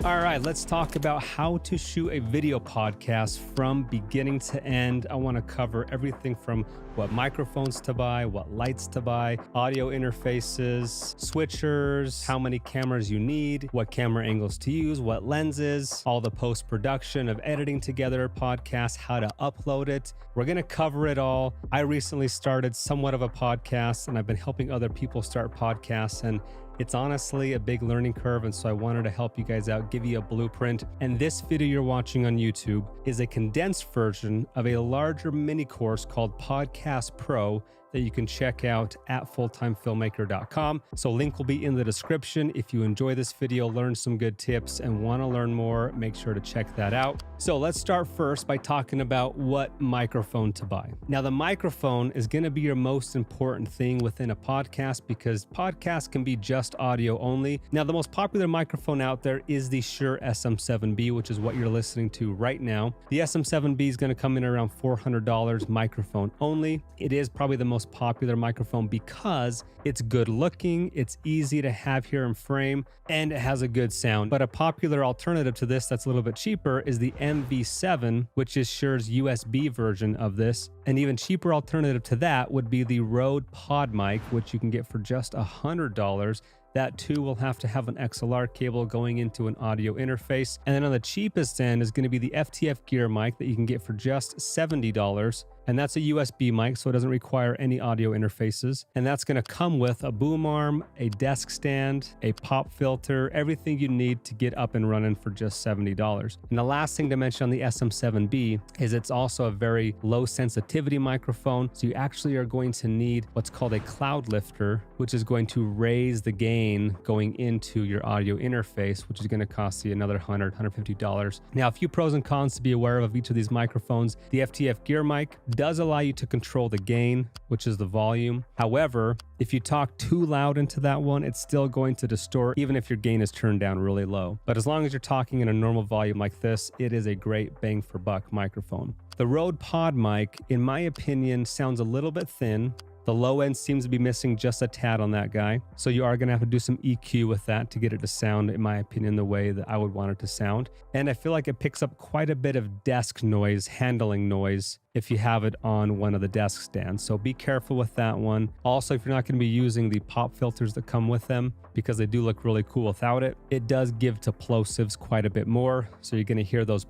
All right, let's talk about how to shoot a video podcast from beginning to end. I want to cover everything from what microphones to buy, what lights to buy, audio interfaces, switchers, how many cameras you need, what camera angles to use, what lenses, all the post-production of editing together a podcast, how to upload it. We're going to cover it all. I recently started somewhat of a podcast, and I've been helping other people start podcasts, and it's honestly a big learning curve, and so I wanted to help you guys out, give you a blueprint. And this video you're watching on YouTube is a condensed version of a larger mini course called Podcast Pro that you can check out at fulltimefilmmaker.com. So link will be in the description. If you enjoy this video, learn some good tips, and want to learn more, make sure to check that out. So let's start first by talking about what microphone to buy. Now, the microphone is going to be your most important thing within a podcast because podcasts can be just audio only. Now, the most popular microphone out there is the Shure SM7B, which is what you're listening to right now. The SM7B is going to come in around $400 microphone only. It is probably the most popular microphone because it's good looking, it's easy to have here in frame, and it has a good sound. But a popular alternative to this that's a little bit cheaper is the MV7, which is Shure's USB version of this. An even cheaper alternative to that would be the Rode PodMic, which you can get for just $100. That too will have to have an XLR cable going into an audio interface. And then on the cheapest end is going to be the FTF Gear mic that you can get for just $70. And that's a USB mic, so it doesn't require any audio interfaces. And that's going to come with a boom arm, a desk stand, a pop filter, everything you need to get up and running for just $70. And the last thing to mention on the SM7B is it's also a very low sensitivity microphone. So you actually are going to need what's called a cloud lifter, which is going to raise the gain going into your audio interface, which is going to cost you another $100, $150. Now, a few pros and cons to be aware of each of these microphones. The FTF Gear mic does allow you to control the gain, which is the volume. However, if you talk too loud into that one, it's still going to distort even if your gain is turned down really low. But as long as you're talking in a normal volume like this, it is a great bang for buck microphone. The Rode PodMic, in my opinion, sounds a little bit thin. The low end seems to be missing just a tad on that guy. So you are going to have to do some EQ with that to get it to sound, in my opinion, the way that I would want it to sound. And I feel like it picks up quite a bit of desk noise, handling noise, if you have it on one of the desk stands. So be careful with that one. Also, if you're not going to be using the pop filters that come with them, because they do look really cool without it, it does give to plosives quite a bit more. So you're going to hear those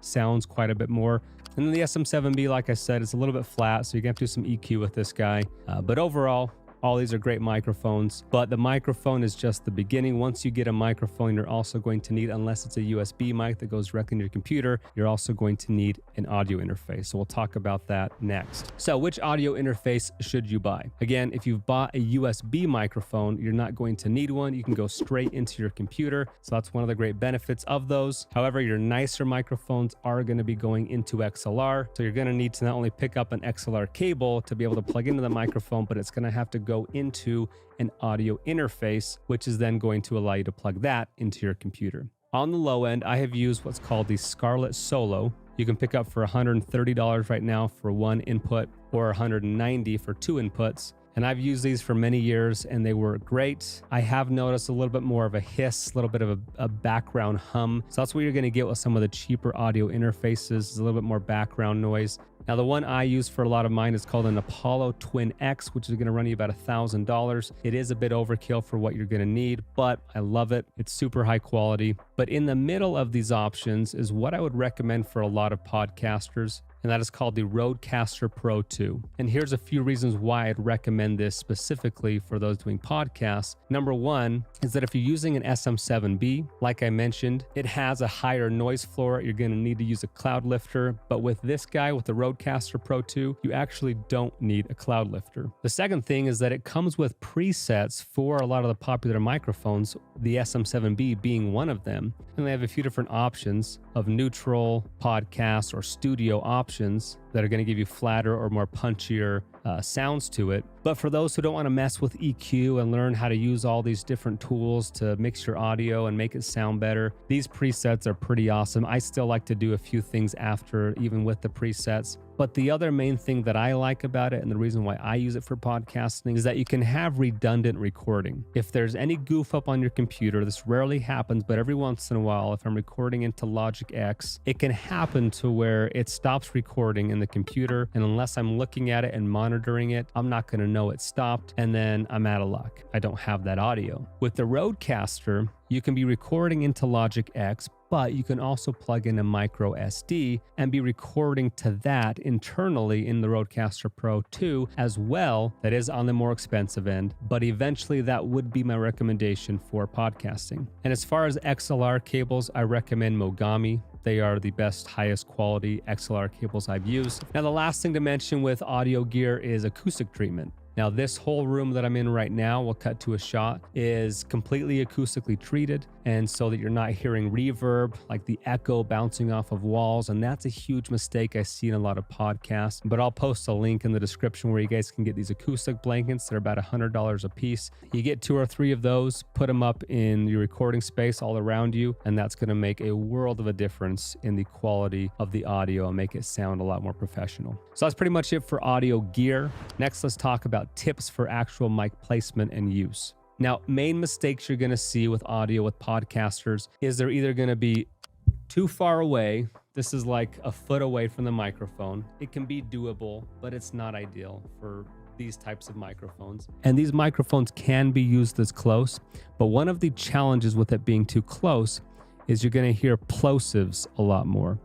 sounds quite a bit more. And then the SM7B, like I said, it's a little bit flat, so you're going to have to do some EQ with this guy. But overall, all these are great microphones, but the microphone is just the beginning. Once you get a microphone, you're also going to need, unless it's a USB mic that goes directly into your computer, you're also going to need an audio interface. So we'll talk about that next. So which audio interface should you buy? Again, if you've bought a USB microphone, you're not going to need one. You can go straight into your computer. So that's one of the great benefits of those. However, your nicer microphones are going to be going into XLR. So you're going to need to not only pick up an XLR cable to be able to plug into the microphone, but it's going to have to go into an audio interface, which is then going to allow you to plug that into your computer. On the low end, I have used what's called the Scarlett Solo. You can pick up for $130 right now for one input, or $190 for two inputs. And I've used these for many years and they work great. I have noticed a little bit more of a hiss, a little bit of a background hum. So that's what you're going to get with some of the cheaper audio interfaces, is a little bit more background noise. Now, the one I use for a lot of mine is called an Apollo Twin X, which is going to run you about $1,000. It is a bit overkill for what you're going to need, but I love it. It's super high quality. But in the middle of these options is what I would recommend for a lot of podcasters, and that is called the Rodecaster Pro 2. And here's a few reasons why I'd recommend this specifically for those doing podcasts. Number one is that if you're using an SM7B, like I mentioned, it has a higher noise floor. You're going to need to use a cloud lifter. But with this guy, with the Rodecaster Pro 2, you actually don't need a cloud lifter. The second thing is that it comes with presets for a lot of the popular microphones, the SM7B being one of them. And they have a few different options of neutral, podcast, or studio options that are going to give you flatter or more punchier sounds to it. But for those who don't want to mess with EQ and learn how to use all these different tools to mix your audio and make it sound better, these presets are pretty awesome. I still like to do a few things after, even with the presets. But the other main thing that I like about it, and the reason why I use it for podcasting, is that you can have redundant recording. If there's any goof up on your computer, this rarely happens, but every once in a while, if I'm recording into Logic X, it can happen to where it stops recording in the computer. And unless I'm looking at it and monitoring it, I'm not going to know it stopped. And then I'm out of luck. I don't have that audio. With the Rodecaster, you can be recording into Logic X, but you can also plug in a micro SD and be recording to that internally in the Rodecaster Pro 2 as well. That is on the more expensive end, but eventually that would be my recommendation for podcasting. And as far as XLR cables, I recommend Mogami. They are the best, highest quality XLR cables I've used. Now, the last thing to mention with audio gear is acoustic treatment. Now, this whole room that I'm in right now, we'll cut to a shot, is completely acoustically treated. And so that you're not hearing reverb, like the echo bouncing off of walls. And that's a huge mistake I see in a lot of podcasts. But I'll post a link in the description where you guys can get these acoustic blankets. They're about $100 a piece. You get 2 or 3 of those, put them up in your recording space all around you. And that's going to make a world of a difference in the quality of the audio and make it sound a lot more professional. So that's pretty much it for audio gear. Next, let's talk about tips for actual mic placement and use. Now, main mistakes you're going to see with audio with podcasters is they're either going to be too far away. This is like a foot away from the microphone. It can be doable, but it's not ideal for these types of microphones. And these microphones can be used this close, but one of the challenges with it being too close is you're going to hear plosives a lot more.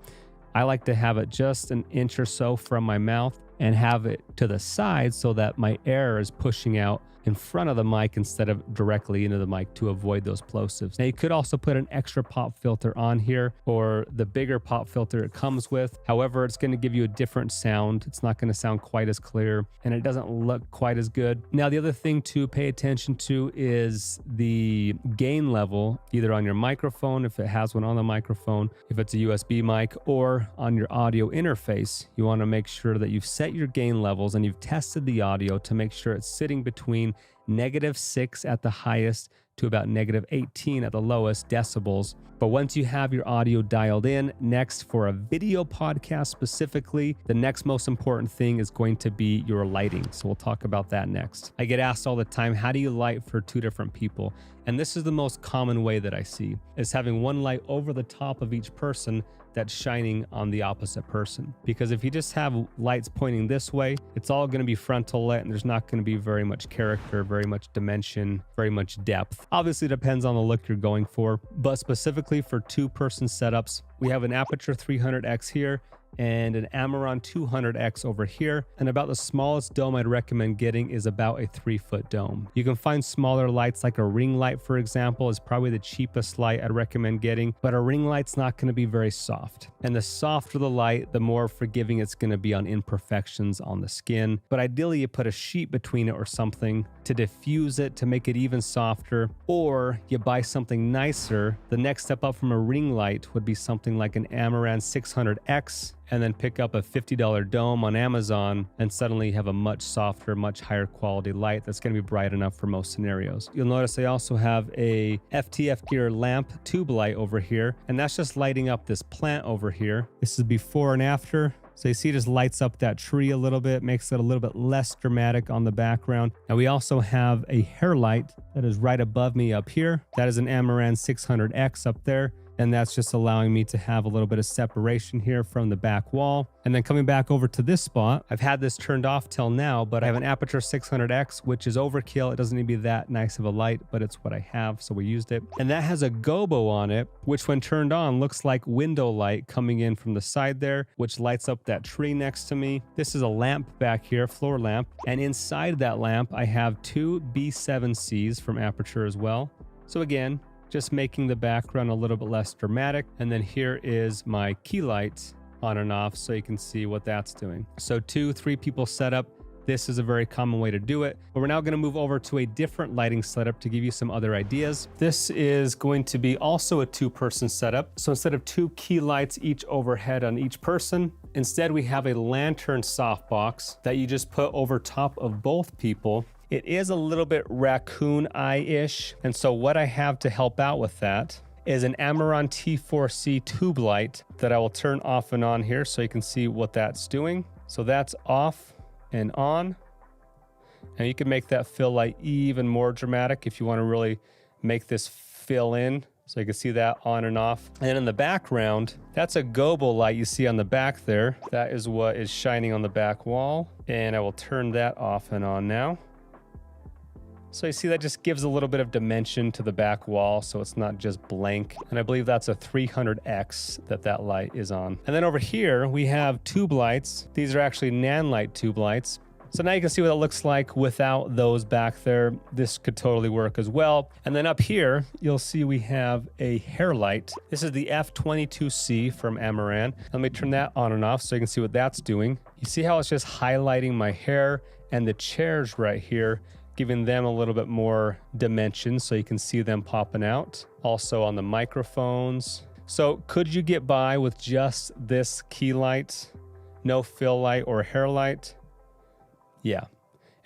I like to have it just an inch or so from my mouth and have it to the side so that my air is pushing out in front of the mic instead of directly into the mic to avoid those plosives. Now, you could also put an extra pop filter on here or the bigger pop filter it comes with. However, it's going to give you a different sound. It's not going to sound quite as clear and it doesn't look quite as good. Now, the other thing to pay attention to is the gain level, either on your microphone, if it has one on the microphone, if it's a USB mic, or on your audio interface. You want to make sure that you've set your gain levels and you've tested the audio to make sure it's sitting between -6 at the highest to about -18 at the lowest decibels. But once you have your audio dialed in, next for a video podcast specifically, the next most important thing is going to be your lighting. So we'll talk about that next. I get asked all the time, how do you light for 2 different people? And this is the most common way that I see, is having one light over the top of each person that's shining on the opposite person. Because if you just have lights pointing this way, it's all going to be frontal lit and there's not going to be very much character, very much dimension, very much depth. Obviously, it depends on the look you're going for, but specifically for 2-person setups, we have an Aputure 300X here and an Amaron 200X over here. And about the smallest dome I'd recommend getting is about a 3-foot dome. You can find smaller lights like a ring light, for example, is probably the cheapest light I'd recommend getting, but a ring light's not going to be very soft. And the softer the light, the more forgiving it's going to be on imperfections on the skin. But ideally, you put a sheet between it or something to diffuse it, to make it even softer, or you buy something nicer. The next step up from a ring light would be something like an Amaran 600X, and then pick up a $50 dome on Amazon, and suddenly you have a much softer, much higher quality light that's going to be bright enough for most scenarios. You'll notice I also have a FTF Gear lamp tube light over here, and that's just lighting up this plant over here. This is before and after. So you see it just lights up that tree a little bit, makes it a little bit less dramatic on the background. Now we also have a hair light that is right above me up here. That is an Amaran 600X up there. And that's just allowing me to have a little bit of separation here from the back wall. And then coming back over to this spot, I've had this turned off till now, but I have an Aputure 600X, which is overkill. It doesn't need to be that nice of a light, but it's what I have, so we used it. And that has a gobo on it, which when turned on looks like window light coming in from the side there, which lights up that tree next to me. This is a lamp back here, floor lamp. And inside that lamp, I have 2 B7Cs from Aputure as well. So again, just making the background a little bit less dramatic. And then here is my key light on and off so you can see what that's doing. So 2-3 people setup. This is a very common way to do it. But we're now going to move over to a different lighting setup to give you some other ideas. This is going to be also a 2-person setup. So instead of 2 key lights each overhead on each person, instead we have a lantern softbox that you just put over top of both people. It is a little bit raccoon eye-ish. And so what I have to help out with that is an Amaran T4C tube light that I will turn off and on here so you can see what that's doing. So that's off and on. And you can make that fill light even more dramatic if you want to really make this fill in. So you can see that on and off. And in the background, that's a gobo light you see on the back there. That is what is shining on the back wall. And I will turn that off and on now. So you see that just gives a little bit of dimension to the back wall, so it's not just blank. And I believe that's a 300X that light is on. And then over here, we have tube lights. These are actually Nanlite tube lights. So now you can see what it looks like without those back there. This could totally work as well. And then up here, you'll see we have a hair light. This is the F22C from Amaran. Let me turn that on and off so you can see what that's doing. You see how it's just highlighting my hair and the chairs right here, giving them a little bit more dimension so you can see them popping out. Also on the microphones. So could you get by with just this key light, no fill light or hair light? Yeah.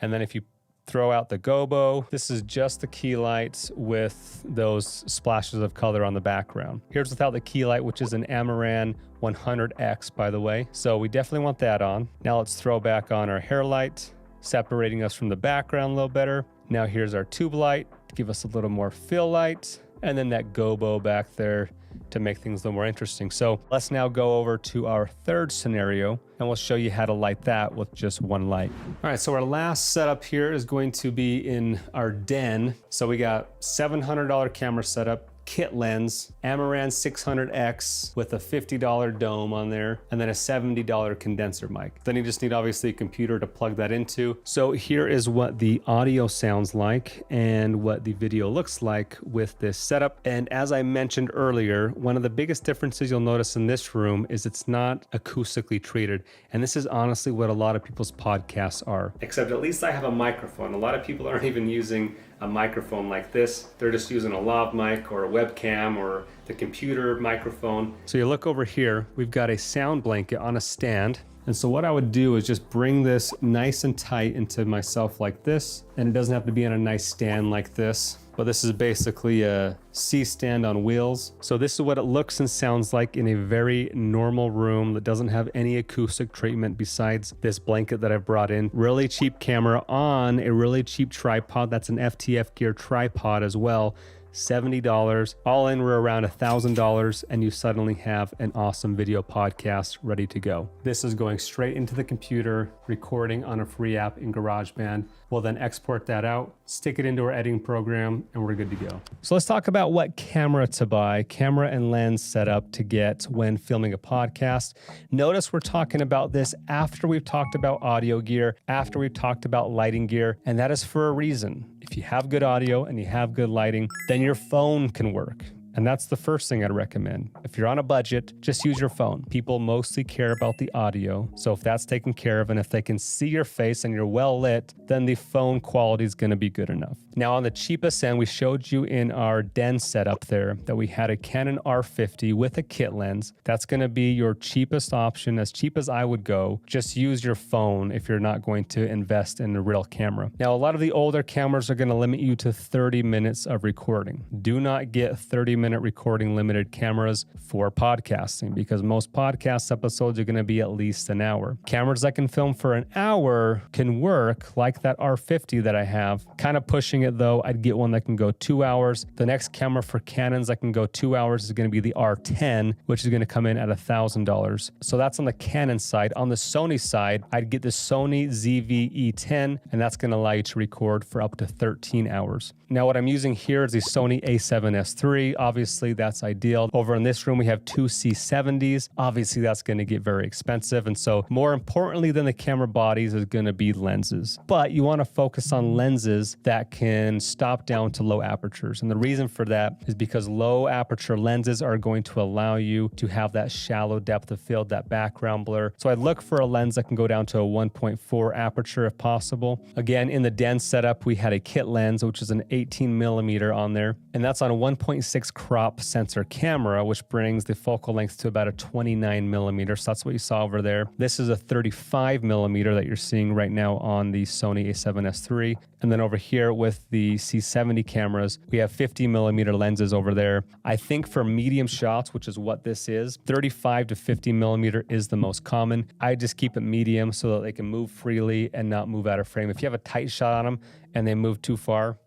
And then if you throw out the gobo, this is just the key light with those splashes of color on the background. Here's without the key light, which is an Amaran 100X, by the way. So we definitely want that on. Now let's throw back on our hair light, separating us from the background a little better. Now here's our tube light to give us a little more fill light, and then that gobo back there to make things a little more interesting. So let's now go over to our third scenario, and we'll show you how to light that with just one light. All right, so our last setup here is going to be in our den. So we got $700 camera setup, kit lens, Amaran 600X with a $50 dome on there, and then a $70 condenser mic. Then you just need obviously a computer to plug that into. So here is what the audio sounds like and what the video looks like with this setup. And as I mentioned earlier, one of the biggest differences you'll notice in this room is it's not acoustically treated. And this is honestly what a lot of people's podcasts are. Except at least I have a microphone. A lot of people aren't even using a microphone like this. They're just using a lav mic or a webcam or the computer microphone. So you look over here, we've got a sound blanket on a stand. And so what I would do is just bring this nice and tight into myself like this. And it doesn't have to be on a nice stand like this, but this is basically a C-stand on wheels. So this is what it looks and sounds like in a very normal room that doesn't have any acoustic treatment besides this blanket that I've brought in. Really cheap camera on a really cheap tripod. That's an FTF Gear tripod as well. $70. All in, we're around $1,000, and you suddenly have an awesome video podcast ready to go. This is going straight into the computer, recording on a free app in GarageBand. We'll then export that out, stick it into our editing program, and we're good to go. So let's talk about what camera to buy, camera and lens setup to get when filming a podcast. Notice we're talking about this after we've talked about audio gear, after we've talked about lighting gear, and that is for a reason. If you have good audio and you have good lighting, then your phone can work. And that's the first thing I'd recommend. If you're on a budget, just use your phone. People mostly care about the audio. So if that's taken care of and if they can see your face and you're well lit, then the phone quality is going to be good enough. Now on the cheapest end, we showed you in our den setup there that we had a Canon R50 with a kit lens. That's going to be your cheapest option, as cheap as I would go. Just use your phone if you're not going to invest in a real camera. Now a lot of the older cameras are going to limit you to 30 minutes of recording. Do not get 30-minute recording limited cameras for podcasting, because most podcast episodes are going to be at least an hour. Cameras that can film for an hour can work, like that R50 that I have. Kind of pushing it though, I'd get one that can go 2 hours. The next camera for Canons that can go 2 hours is going to be the R10, which is going to come in at $1,000. So that's on the Canon side. On the Sony side, I'd get the Sony ZV-E10, and that's going to allow you to record for up to 13 hours. Now what I'm using here is the Sony a7S III. Obviously that's ideal. Over in this room we have two C70s. Obviously that's going to get very expensive, and so more importantly than the camera bodies is going to be lenses. But you want to focus on lenses that can stop down to low apertures, and the reason for that is because low aperture lenses are going to allow you to have that shallow depth of field, that background blur. So I'd look for a lens that can go down to a 1.4 aperture if possible. Again, in the den setup we had a kit lens, which is an 18mm on there, and that's on a 1.6 crop sensor camera, which brings the focal length to about a 29 millimeter. So that's what you saw over there. This is a 35 millimeter that you're seeing right now on the Sony a7S III. And then over here with the C70 cameras, we have 50 millimeter lenses over there. I think for medium shots, which is what this is, 35 to 50 millimeter is the most common. I just keep it medium so that they can move freely and not move out of frame. If you have a tight shot on them and they move too far,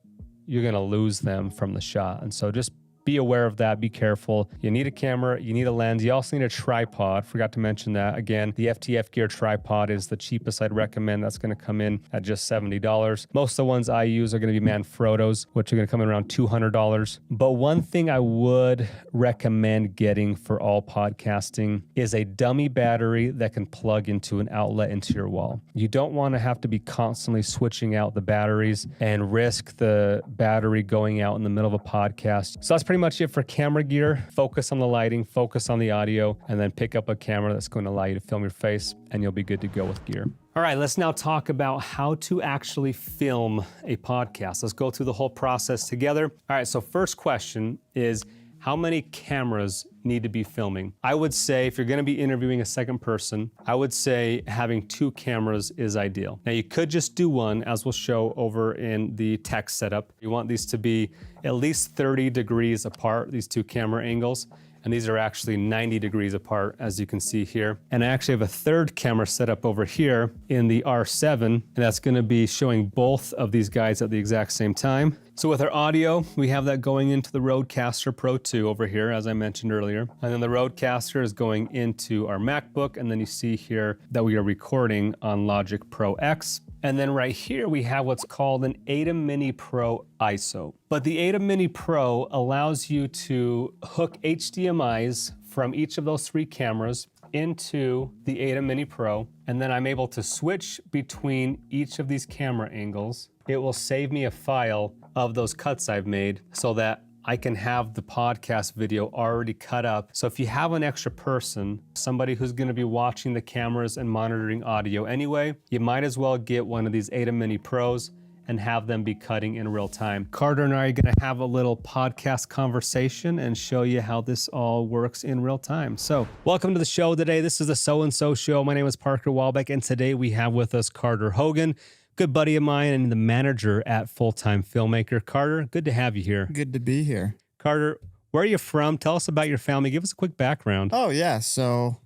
you're going to lose them from the shot. And so just be aware of that. Be careful. You need a camera. You need a lens. You also need a tripod. Forgot to mention that. Again, the FTF Gear tripod is the cheapest I'd recommend. That's going to come in at just $70. Most of the ones I use are going to be Manfrotto's, which are going to come in around $200. But one thing I would recommend getting for all podcasting is a dummy battery that can plug into an outlet into your wall. You don't want to have to be constantly switching out the batteries and risk the battery going out in the middle of a podcast. So that's pretty much it for camera gear. Focus on the lighting, focus on the audio, and then pick up a camera that's going to allow you to film your face, and you'll be good to go with gear. All right, let's now talk about how to actually film a podcast. Let's go through the whole process together. All right, so first question is, how many cameras need to be filming? I would say if you're gonna be interviewing a second person, I would say having 2 cameras is ideal. Now you could just do one, as we'll show over in the text setup. You want these to be at least 30 degrees apart, these 2 camera angles. And these are actually 90 degrees apart, as you can see here. And I actually have a third camera set up over here in the R7, and that's gonna be showing both of these guys at the exact same time. So with our audio, we have that going into the Rodecaster Pro 2 over here, as I mentioned earlier. And then the Rodecaster is going into our MacBook, and then you see here that we are recording on Logic Pro X. And then right here, we have what's called an ATEM Mini Pro ISO. But the ATEM Mini Pro allows you to hook HDMIs from each of those 3 cameras into the ATEM Mini Pro, and then I'm able to switch between each of these camera angles. It will save me a file of those cuts I've made so that I can have the podcast video already cut up. So if you have an extra person, somebody who's gonna be watching the cameras and monitoring audio anyway, you might as well get one of these ATEM Mini Pros and have them be cutting in real time. Carter and I are gonna have a little podcast conversation and show you how this all works in real time. So welcome to the show today. This is the So and So Show. My name is Parker Walbeck, and today we have with us Carter Hogan, good buddy of mine and the manager at Full Time Filmmaker. Carter, good to have you here. Good to be here. Carter, where are you from? Tell us about your family. Give us a quick background. Oh, yeah. So,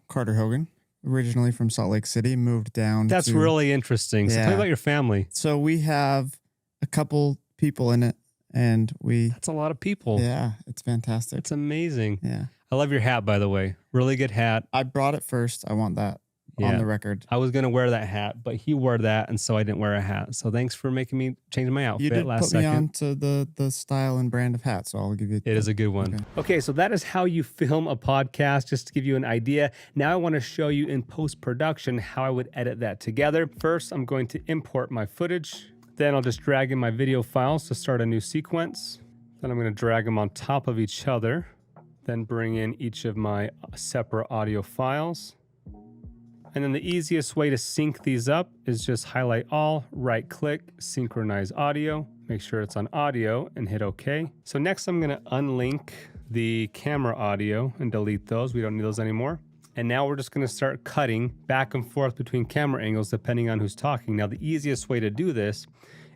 Carter Hogan, originally from Salt Lake City, moved down. That's really interesting. So tell me about your family. So we have a couple people in it, and That's a lot of people. Yeah, it's fantastic. It's amazing. Yeah. I love your hat, by the way. Really good hat. I brought it first. I want that on the record. I was going to wear that hat, but he wore that, and so I didn't wear a hat. So thanks for making me change my outfit You did last put second. me on to the style and brand of hat, so I'll give you It is a good one. Okay, so that is how you film a podcast, just to give you an idea. Now I want to show you in post-production how I would edit that together. First, I'm going to import my footage. Then I'll just drag in my video files to start a new sequence. Then I'm going to drag them on top of each other. Then bring in each of my separate audio files. And then the easiest way to sync these up is just highlight all, right click, synchronize audio, make sure it's on audio and hit OK. So next I'm gonna unlink the camera audio and delete those. We don't need those anymore. And now we're just gonna start cutting back and forth between camera angles depending on who's talking. Now the easiest way to do this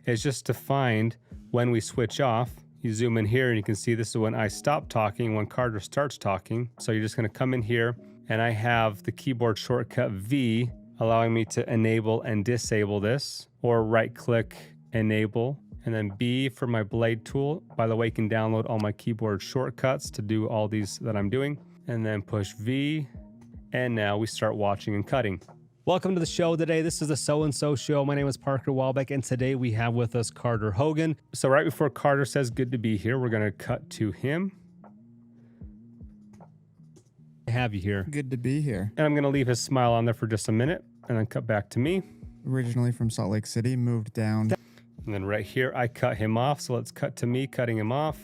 is just to find when we switch off. You zoom in here and you can see this is when I stop talking, when Carter starts talking. So you're just gonna come in here, and I have the keyboard shortcut V allowing me to enable and disable this, or right click, enable, and then B for my blade tool. By the way, you can download all my keyboard shortcuts to do all these that I'm doing, and then push V, and now we start watching and cutting. Welcome to the show today. This is the So and So Show. My name is Parker Walbeck, and today we have with us Carter Hogan. So right before Carter says good to be here, we're gonna cut to him. Have you here. Good to be here. And I'm going to leave his smile on there for just a minute and then cut back to me. Originally from Salt Lake City, moved down. And then right here, I cut him off. So let's cut to me cutting him off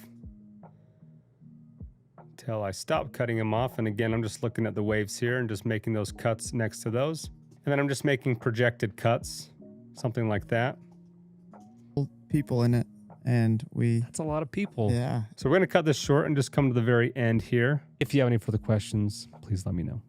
till I stop cutting him off. And again, I'm just looking at the waves here and just making those cuts next to those. And then I'm just making projected cuts, something like that. People in it, And That's a lot of people. yeah. So we're going to cut this short and just come to the very end here. If you have any further questions, please let me know.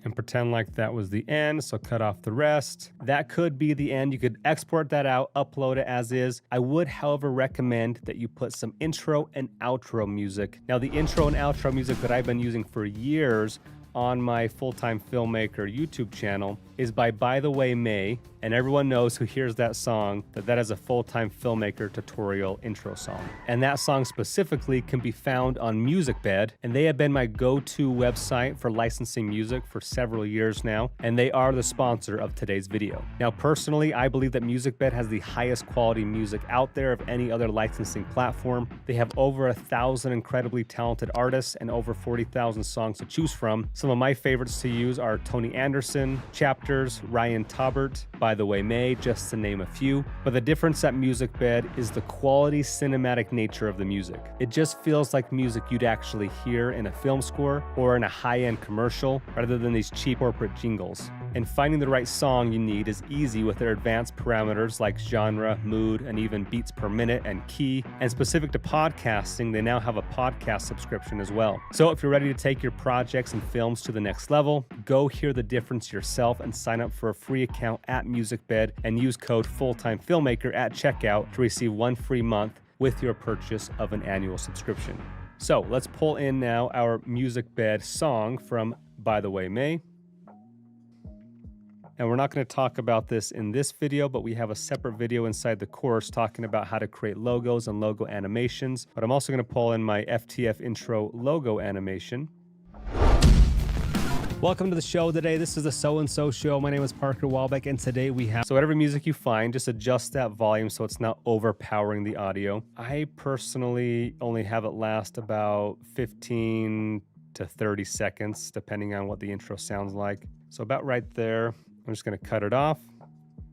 And pretend like that was the end, so cut off the rest. That could be the end. You could export that out, upload it as is. I would, however, recommend that you put some intro and outro music. Now, the intro and outro music that I've been using for years on my Full-Time Filmmaker YouTube channel is by the Way May, and everyone knows who hears that song that is a Full-Time Filmmaker tutorial intro song. And that song specifically can be found on MusicBed, and they have been my go-to website for licensing music for several years now, and they are the sponsor of today's video. Now, personally, I believe that MusicBed has the highest quality music out there of any other licensing platform. They have over 1,000 incredibly talented artists and over 40,000 songs to choose from. Some of my favorites to use are Tony Anderson, Chapters, Ryan Taubert, By the Way May, just to name a few. But the difference at MusicBed is the quality cinematic nature of the music. It just feels like music you'd actually hear in a film score or in a high-end commercial rather than these cheap corporate jingles. And finding the right song you need is easy with their advanced parameters like genre, mood, and even beats per minute and key. And specific to podcasting, they now have a podcast subscription as well. So if you're ready to take your projects and films to the next level, go hear the difference yourself and sign up for a free account at MusicBed and use code FullTimeFilmmaker at checkout to receive 1 free month with your purchase of an annual subscription. So let's pull in now our MusicBed song from By the Way May. And we're not going to talk about this in this video, but we have a separate video inside the course talking about how to create logos and logo animations. But I'm also going to pull in my FTF intro logo animation. Welcome to the show today. This is the So and So Show. My name is Parker Walbeck, and today we have, so whatever music you find, just adjust that volume so it's not overpowering the audio. I personally only have it last about 15 to 30 seconds, depending on what the intro sounds like. So about right there. I'm just going to cut it off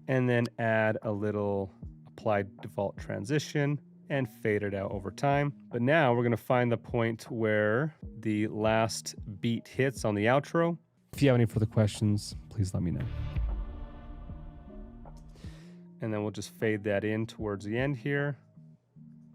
and then add a little applied default transition and fade it out over time. But now we're going to find the point where the last beat hits on the outro. If you have any further questions, please let me know. And then we'll just fade that in towards the end here.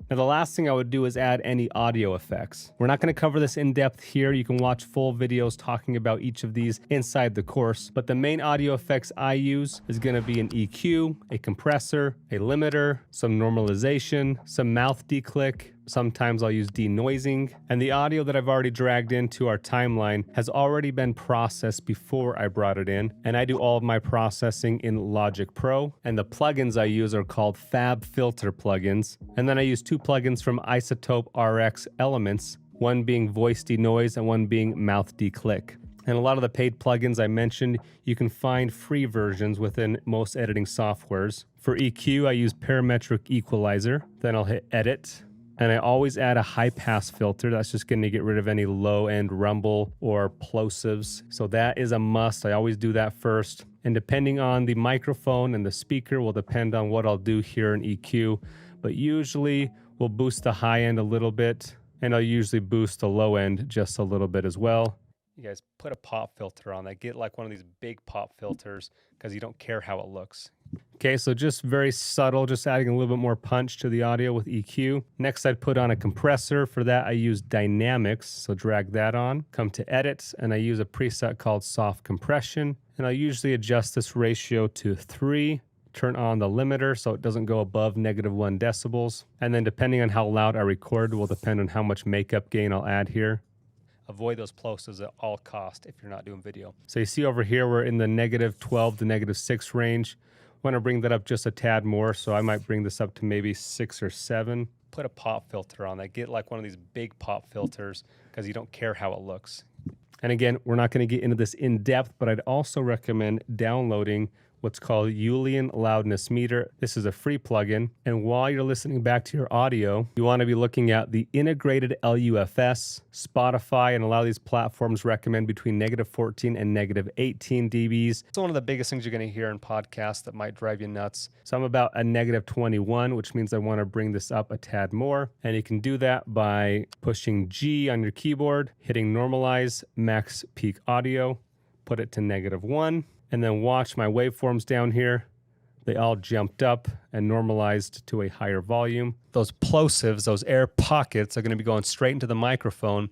Now, the last thing I would do is add any audio effects. We're not going to cover this in depth here. You can watch full videos talking about each of these inside the course, but the main audio effects I use is going to be an EQ, a compressor, a limiter, some normalization, some mouth declick. Sometimes I'll use denoising, and the audio that I've already dragged into our timeline has already been processed before I brought it in, and I do all of my processing in Logic Pro, and the plugins I use are called FabFilter plugins, and then I use 2 plugins from Isotope RX Elements, one being Voice Denoise and one being Mouth Declick. And a lot of the paid plugins I mentioned, you can find free versions within most editing softwares. For EQ, I use Parametric Equalizer, then I'll hit Edit, and I always add a high pass filter. That's just going to get rid of any low end rumble or plosives. So that is a must. I always do that first. And depending on the microphone and the speaker will depend on what I'll do here in EQ. But usually we'll boost the high end a little bit, and I'll usually boost the low end just a little bit as well. You guys put a pop filter on that. Get like one of these big pop filters because you don't care how it looks. Okay, so just very subtle, just adding a little bit more punch to the audio with EQ. Next, I'd put on a compressor. For that, I use Dynamics, so drag that on. Come to Edit, and I use a preset called Soft Compression, and I'll usually adjust this ratio to 3. Turn on the limiter so it doesn't go above -1 decibels. And then depending on how loud I record will depend on how much makeup gain I'll add here. Avoid those plosives at all cost if you're not doing video. So you see over here, we're in the -12 to -6 range. I want to bring that up just a tad more, so I might bring this up to maybe 6 or 7. Put a pop filter on that. Get like one of these big pop filters because you don't care how it looks. And again, we're not going to get into this in depth, but I'd also recommend downloading what's called Ulian Loudness Meter. This is a free plugin, and while you're listening back to your audio, you want to be looking at the integrated LUFS. Spotify and a lot of these platforms recommend between -14 and -18 dBs. It's one of the biggest things you're going to hear in podcasts that might drive you nuts. So I'm about a -21, which means I want to bring this up a tad more. And you can do that by pushing G on your keyboard, hitting Normalize Max Peak Audio, put it to -1. And then watch my waveforms down here. they all jumped up and normalized to a higher volume. Those plosives, those air pockets, are going to be going straight into the microphone.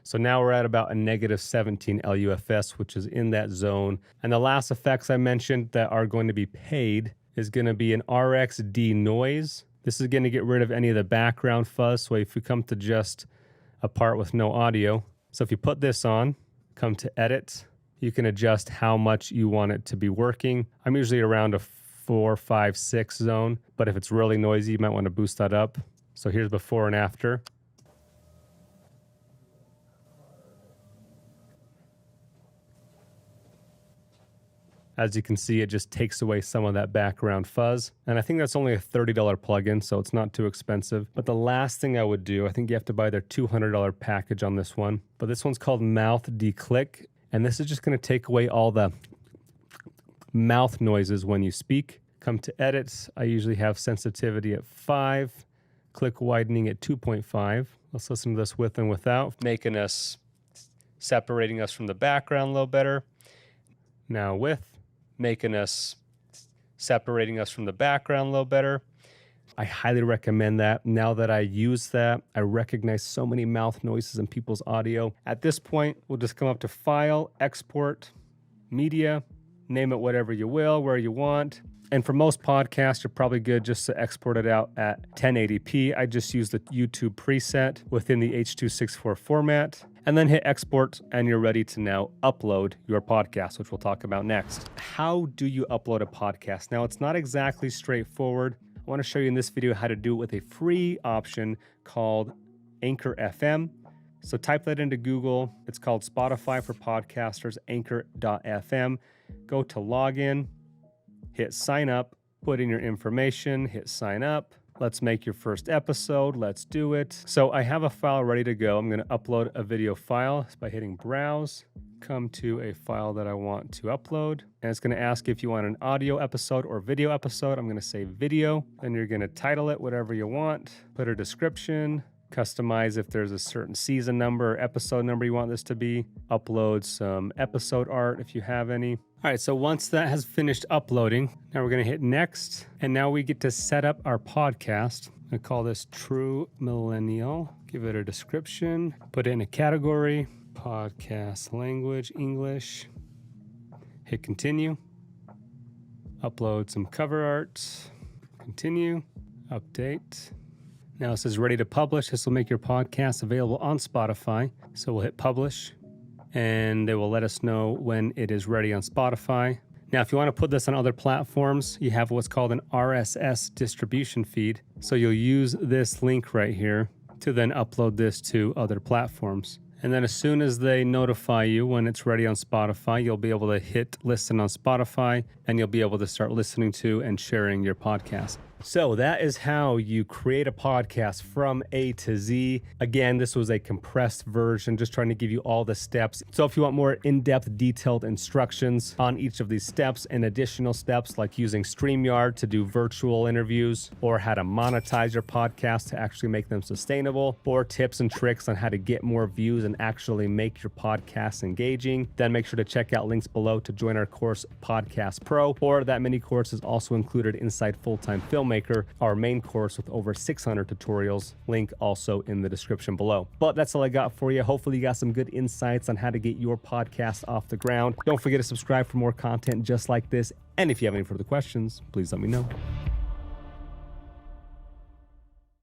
So now we're at about a negative 17 LUFS, which is in that zone. And the last effects I mentioned that are going to be paid is going to be an RX denoise. This is going to get rid of any of the background fuzz. So if you come to just a part with no audio, so if you put this on, come to edit, you can adjust how much you want it to be working. I'm usually around a 4, 5, 6 zone, but if it's really noisy, you might want to boost that up. So here's before and after. As you can see, it just takes away some of that background fuzz. And I think that's only a $30 plugin, so it's not too expensive. But the last thing I would do, I think you have to buy their $200 package on this one. But this one's called Mouth Declick. And this is just going to take away all the mouth noises when you speak. Come to edit. I usually have sensitivity at 5, click widening at 2.5. Let's listen to this with and without, separating us from the background a little better. Now with, separating us from the background a little better. I highly recommend that. Now that I use that, I recognize so many mouth noises in people's audio. At this point, we'll just come up to File, Export, Media, name it whatever you will, where you want. And for most podcasts, you're probably good just to export it out at 1080p. I just use the YouTube preset within the H.264 format, and then hit export, and you're ready to now upload your podcast, which we'll talk about next. How do you upload a podcast? Now, it's not exactly straightforward. I want to show you in this video how to do it with a free option called Anchor FM. So type that into Google. It's called Spotify for Podcasters, Anchor.fm. Go to login, hit sign up, put in your information, hit sign up. Let's make your first episode. Let's do it. So I have a file ready to go. I'm going to upload a video file by hitting browse. Come to a file that I want to upload, and it's going to ask if you want an audio episode or video episode. I'm going to say video. Then you're going to title it whatever you want, put a description, customize if there's a certain season number or episode number you want this to be, upload some episode art if you have any. All right, so once that has finished uploading, now we're going to hit next, and now we get to set up our podcast. I call this True Millennial. Give it a description, put it in a category, podcast language, English. Hit continue. Upload some cover art. Continue. Update. Now it says ready to publish. This will make your podcast available on Spotify. So we'll hit publish, and they will let us know when it is ready on Spotify. Now, if you want to put this on other platforms, you have what's called an RSS distribution feed. So you'll use this link right here to then upload this to other platforms. And then as soon as they notify you when it's ready on Spotify, you'll be able to hit listen on Spotify, and you'll be able to start listening to and sharing your podcast. So that is how you create a podcast from A to Z. Again, this was a compressed version, just trying to give you all the steps. So if you want more in-depth, detailed instructions on each of these steps and additional steps like using StreamYard to do virtual interviews, or how to monetize your podcast to actually make them sustainable, or tips and tricks on how to get more views and actually make your podcast engaging, then make sure to check out links below to join our course Podcast Pro, or that mini course is also included inside Full-Time Filmmaker, our main course with over 600 tutorials, link also in the description below. But that's all I got for you. Hopefully you got some good insights on how to get your podcast off the ground. Don't forget to subscribe for more content just like this. And if you have any further questions, please let me know.